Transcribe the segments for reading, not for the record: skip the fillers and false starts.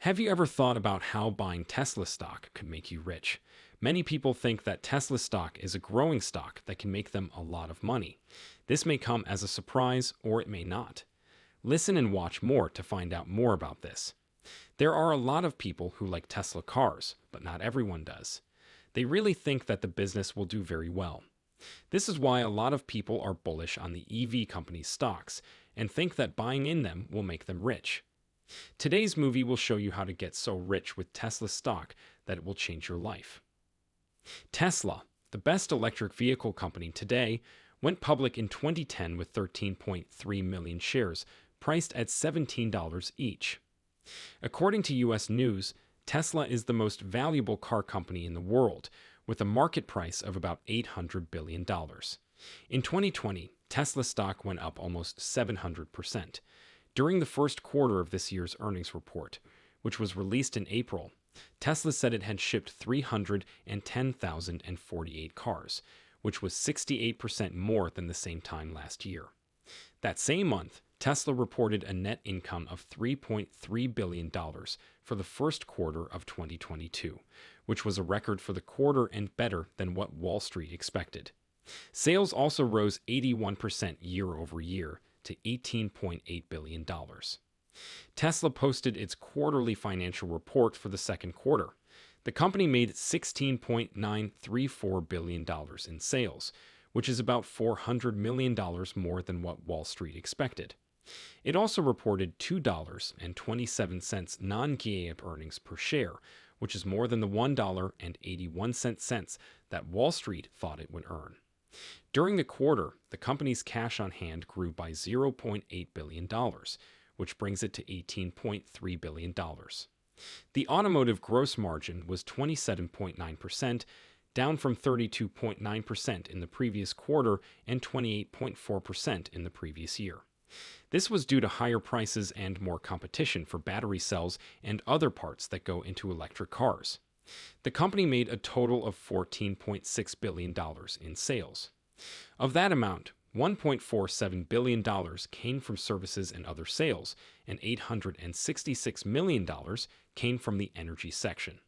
Have you ever thought about how buying Tesla stock could make you rich? Many people think that Tesla stock is a growing stock that can make them a lot of money. This may come as a surprise or it may not. Listen and watch more to find out more about this. There are a lot of people who like Tesla cars, but not everyone does. They really think that the business will do very well. This is why a lot of people are bullish on the EV company's stocks and think that buying in them will make them rich. Today's movie will show you how to get so rich with Tesla stock that it will change your life. Tesla, the best electric vehicle company today, went public in 2010 with 13.3 million shares, priced at $17 each. According to US News, Tesla is the most valuable car company in the world, with a market price of about $800 billion. In 2020, Tesla stock went up almost 700%. During the first quarter of this year's earnings report, which was released in April, Tesla said it had shipped 310,048 cars, which was 68% more than the same time last year. That same month, Tesla reported a net income of $3.3 billion for the first quarter of 2022, which was a record for the quarter and better than what Wall Street expected. Sales also rose 81% year over year to $18.8 billion. Tesla posted its quarterly financial report for the second quarter. The company made $16.934 billion in sales, which is about $400 million more than what Wall Street expected. It also reported $2.27 non-GAAP earnings per share, which is more than the $1.81 that Wall Street thought it would earn. During the quarter, the company's cash on hand grew by $0.8 billion, which brings it to $18.3 billion. The automotive gross margin was 27.9%, down from 32.9% in the previous quarter and 28.4% in the previous year. This was due to higher prices and more competition for battery cells and other parts that go into electric cars. The company made a total of $14.6 billion in sales. Of that amount, $1.47 billion came from services and other sales, and $866 million came from the energy section.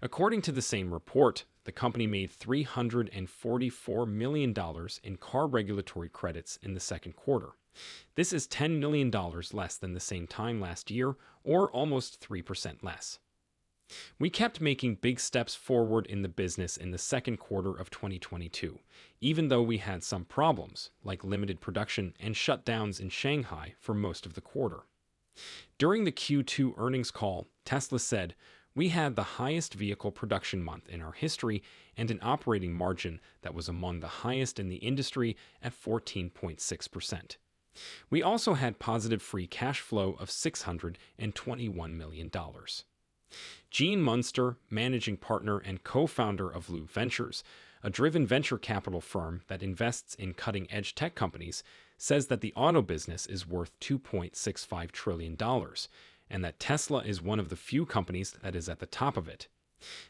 According to the same report, the company made $344 million in car regulatory credits in the second quarter. This is $10 million less than the same time last year, or almost 3% less. We kept making big steps forward in the business in the second quarter of 2022, even though we had some problems, like limited production and shutdowns in Shanghai for most of the quarter. During the Q2 earnings call, Tesla said, "We had the highest vehicle production month in our history and an operating margin that was among the highest in the industry at 14.6%. We also had positive free cash flow of $621 million. Gene Munster, managing partner and co-founder of Loop Ventures, a driven venture capital firm that invests in cutting-edge tech companies, says that the auto business is worth $2.65 trillion, and that Tesla is one of the few companies that is at the top of it.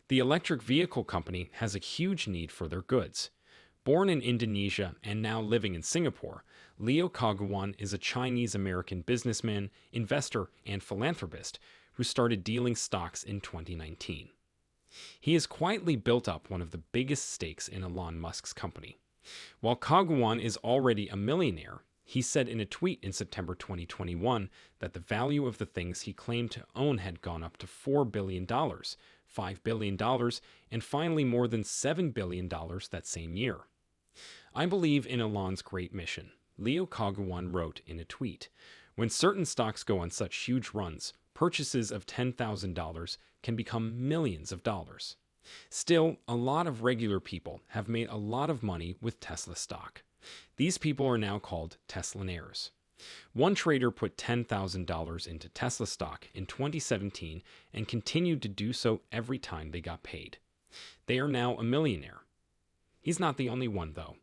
The electric vehicle company has a huge need for their goods. Born in Indonesia and now living in Singapore, Leo Kagawan is a Chinese-American businessman, investor, and philanthropist who started dealing stocks in 2019. He has quietly built up one of the biggest stakes in Elon Musk's company. While Kagawan is already a millionaire, he said in a tweet in September 2021 that the value of the things he claimed to own had gone up to $4 billion, $5 billion, and finally more than $7 billion that same year. "I believe in Elon's great mission," Leo Kagawan wrote in a tweet. "When certain stocks go on such huge runs, purchases of $10,000 can become millions of dollars. Still, a lot of regular people have made a lot of money with Tesla stock. These people are now called Teslanaires. One trader put $10,000 into Tesla stock in 2017 and continued to do so every time they got paid. They are now a millionaire. He's not the only one, though."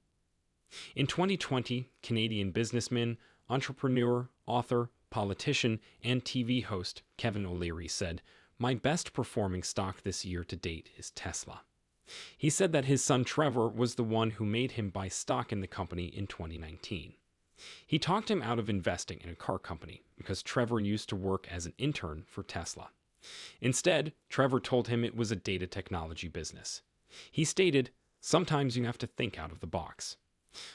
In 2020, Canadian businessman, entrepreneur, author, politician, and TV host Kevin O'Leary said, "My best performing stock this year to date is Tesla." He said that his son Trevor was the one who made him buy stock in the company in 2019. He talked him out of investing in a car company because Trevor used to work as an intern for Tesla. Instead, Trevor told him it was a data technology business. He stated, "Sometimes you have to think out of the box."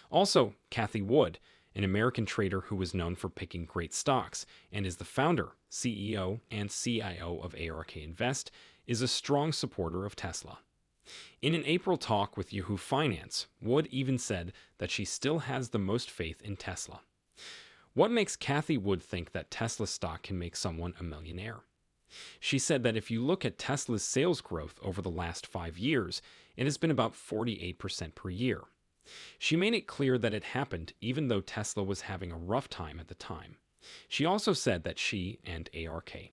Also, Cathie Wood, an American trader who was known for picking great stocks and is the founder, CEO, and CIO of ARK Invest, is a strong supporter of Tesla. In an April talk with Yahoo Finance, Wood even said that she still has the most faith in Tesla. What makes Cathie Wood think that Tesla stock can make someone a millionaire? She said that if you look at Tesla's sales growth over the last 5 years, it has been about 48% per year. She made it clear that it happened even though Tesla was having a rough time at the time. She also said that she and ARK.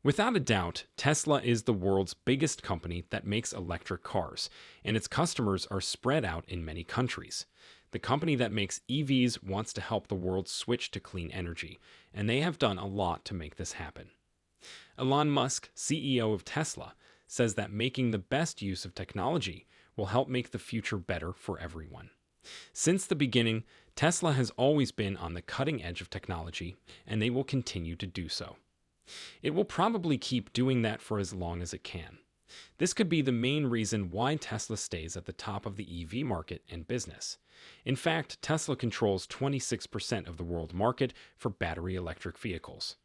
Without a doubt, Tesla is the world's biggest company that makes electric cars, and its customers are spread out in many countries. The company that makes EVs wants to help the world switch to clean energy, and they have done a lot to make this happen. Elon Musk, CEO of Tesla, says that making the best use of technology will help make the future better for everyone. Since the beginning, Tesla has always been on the cutting edge of technology, and they will continue to do so. It will probably keep doing that for as long as it can. This could be the main reason why Tesla stays at the top of the EV market and business. In fact, Tesla controls 26% of the world market for battery electric vehicles.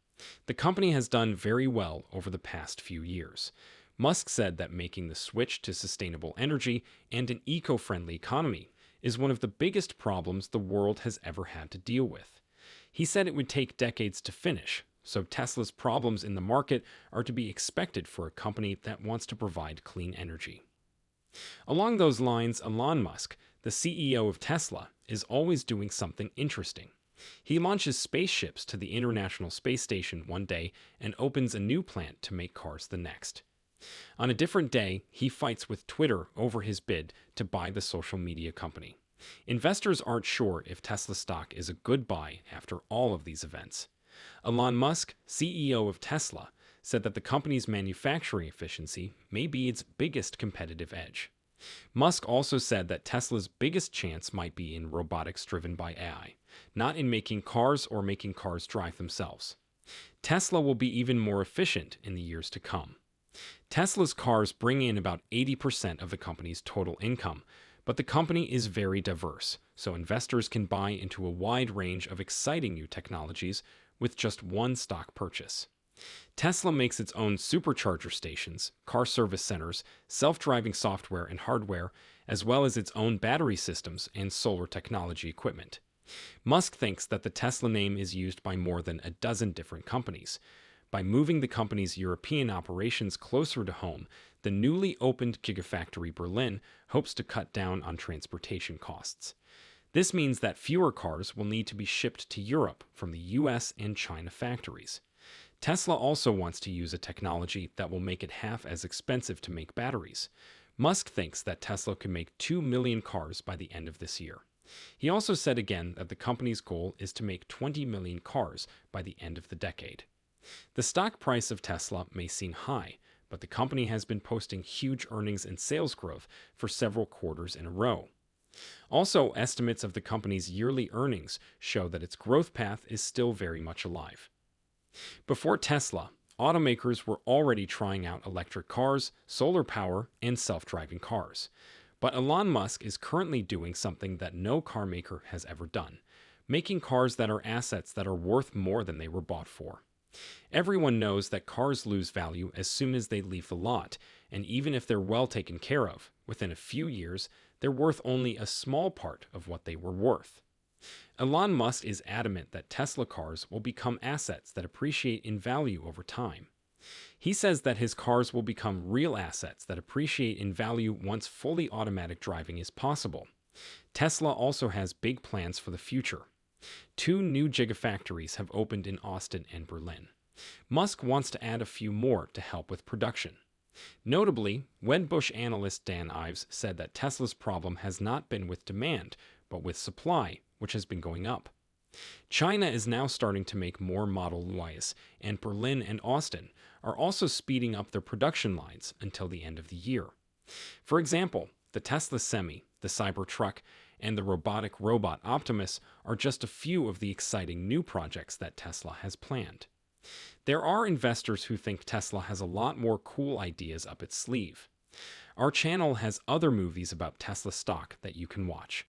The company has done very well over the past few years. Musk said that making the switch to sustainable energy and an eco-friendly economy is one of the biggest problems the world has ever had to deal with. He said it would take decades to finish, so Tesla's problems in the market are to be expected for a company that wants to provide clean energy. Along those lines, Elon Musk, the CEO of Tesla, is always doing something interesting. He launches spaceships to the International Space Station one day and opens a new plant to make cars the next. On a different day, he fights with Twitter over his bid to buy the social media company. Investors aren't sure if Tesla stock is a good buy after all of these events. Elon Musk, CEO of Tesla, said that the company's manufacturing efficiency may be its biggest competitive edge. Musk also said that Tesla's biggest chance might be in robotics driven by AI, not in making cars or making cars drive themselves. Tesla will be even more efficient in the years to come. Tesla's cars bring in about 80% of the company's total income, but the company is very diverse, so investors can buy into a wide range of exciting new technologies with just one stock purchase. Tesla makes its own supercharger stations, car service centers, self-driving software and hardware, as well as its own battery systems and solar technology equipment. Musk thinks that the Tesla name is used by more than a dozen different companies. By moving the company's European operations closer to home, the newly opened Gigafactory Berlin hopes to cut down on transportation costs. This means that fewer cars will need to be shipped to Europe from the US and China factories. Tesla also wants to use a technology that will make it half as expensive to make batteries. Musk thinks that Tesla can make 2 million cars by the end of this year. He also said again that the company's goal is to make 20 million cars by the end of the decade. The stock price of Tesla may seem high, but the company has been posting huge earnings and sales growth for several quarters in a row. Also, estimates of the company's yearly earnings show that its growth path is still very much alive. Before Tesla, automakers were already trying out electric cars, solar power, and self-driving cars. But Elon Musk is currently doing something that no car maker has ever done, making cars that are assets that are worth more than they were bought for. Everyone knows that cars lose value as soon as they leave the lot, and even if they're well taken care of, within a few years, they're worth only a small part of what they were worth. Elon Musk is adamant that Tesla cars will become assets that appreciate in value over time. He says that his cars will become real assets that appreciate in value once fully automatic driving is possible. Tesla also has big plans for the future. 2 new gigafactories have opened in Austin and Berlin. Musk wants to add a few more to help with production. Notably, Wedbush analyst Dan Ives said that Tesla's problem has not been with demand, but with supply, which has been going up. China is now starting to make more Model Ys, and Berlin and Austin are also speeding up their production lines until the end of the year. For example, the Tesla Semi, the Cybertruck, and the robotic robot Optimus are just a few of the exciting new projects that Tesla has planned. There are investors who think Tesla has a lot more cool ideas up its sleeve. Our channel has other movies about Tesla stock that you can watch.